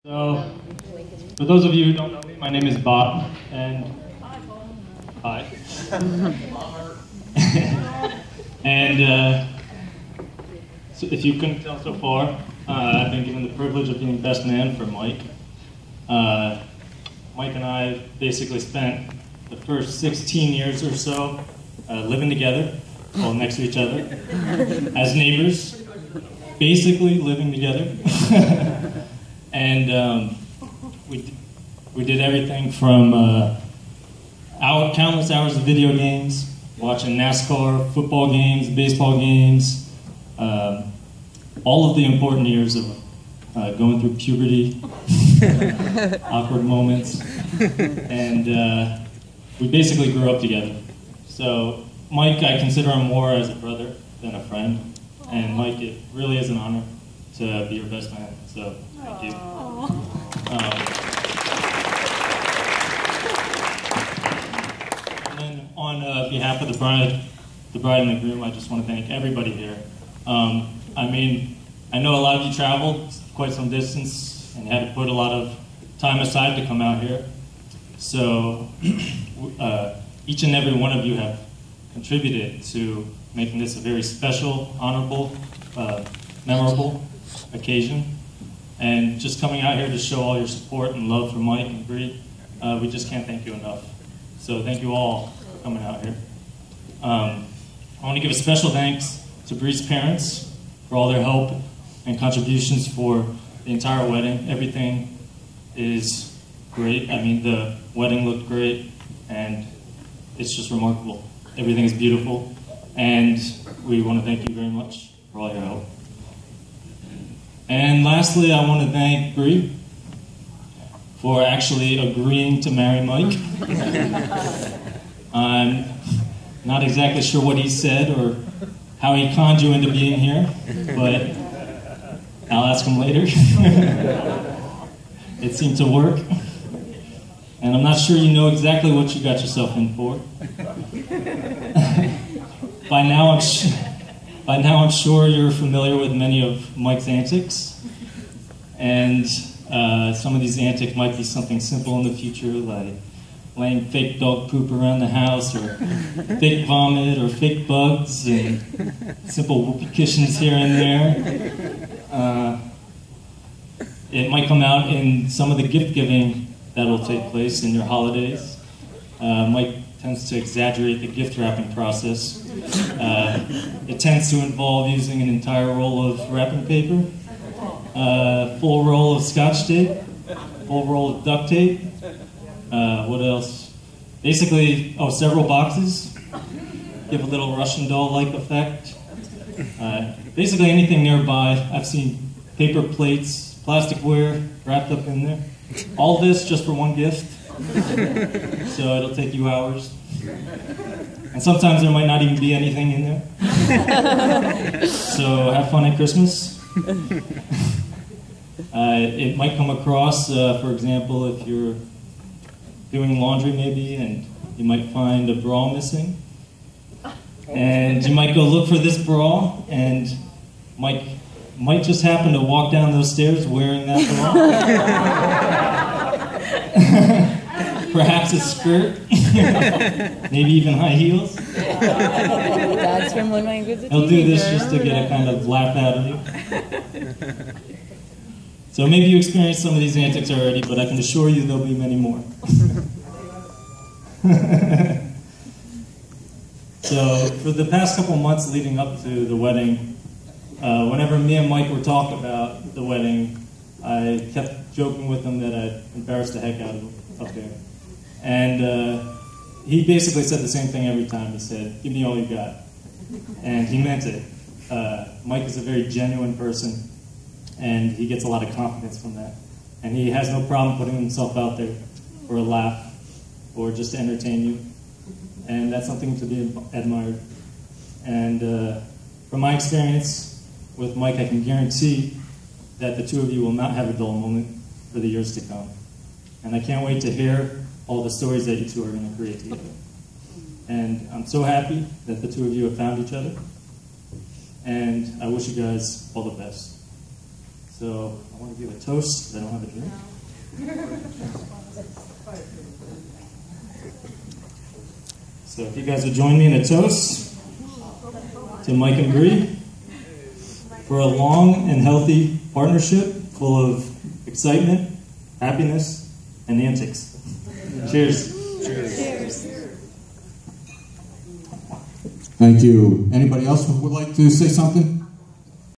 So, for those of you who don't know me, my name is Bob, and hi. And so if you couldn't tell so far, I've been given the privilege of being best man for Mike. Mike and I basically spent the first 16 years or so living together, well, next to each other, as neighbors, basically living together. And we did everything from countless hours of video games, watching NASCAR, football games, baseball games, all of the important years of going through puberty, awkward moments, and we basically grew up together. So Mike, I consider him more as a brother than a friend, and Mike, it really is an honor to be your best man, so thank you. And then on behalf of the bride and the groom, I just want to thank everybody here. I mean, I know a lot of you traveled quite some distance and had to put a lot of time aside to come out here. So each and every one of you have contributed to making this a very special, honorable, memorable occasion. And just coming out here to show all your support and love for Mike and Bree, we just can't thank you enough. So thank you all for coming out here. I want to give a special thanks to Bree's parents for all their help and contributions for the entire wedding. Everything is great. I mean, the wedding looked great, and it's just remarkable. Everything is beautiful, and we want to thank you very much for all your help. And lastly, I want to thank Bree for actually agreeing to marry Mike. I'm not exactly sure what he said or how he conned you into being here, but I'll ask him later. It seemed to work. And I'm not sure you know exactly what you got yourself in for. By now I'm sure you're familiar with many of Mike's antics. And some of these antics might be something simple in the future, like laying fake dog poop around the house, or fake vomit, or fake bugs, and simple whoopee cushions here and there. It might come out in some of the gift giving that will take place in your holidays. Mike tends to exaggerate the gift wrapping process. It tends to involve using an entire roll of wrapping paper, full roll of Scotch tape, full roll of duct tape. What else? Basically, several boxes. Give a little Russian doll-like effect. Basically anything nearby. I've seen paper plates, plasticware wrapped up in there. All this just for one gift. So it'll take you hours. And sometimes there might not even be anything in there. So have fun at Christmas. It might come across, for example, if you're doing laundry maybe, and you might find a bra missing. And you might go look for this bra, and Mike might just happen to walk down those stairs wearing that bra. Perhaps a skirt, maybe even high heels. He'll do this just to get a kind of laugh out of you. So maybe you experienced some of these antics already, but I can assure you there'll be many more. So for the past couple months leading up to the wedding, whenever me and Mike were talking about the wedding, I kept joking with him that I'd embarrassed the heck out of him up there. And he basically said the same thing every time. He said, "Give me all you got." And he meant it. Mike is a very genuine person, and he gets a lot of confidence from that. And he has no problem putting himself out there for a laugh or just to entertain you. And that's something to be admired. And from my experience with Mike, I can guarantee that the two of you will not have a dull moment for the years to come. And I can't wait to hear all the stories that you two are going to create together. And I'm so happy that the two of you have found each other. And I wish you guys all the best. So I want to give a toast. I don't have a drink. So if you guys would join me in a toast to Mike and Bree for a long and healthy partnership full of excitement, happiness, and antics. Cheers. Cheers. Thank you. Anybody else who would like to say something?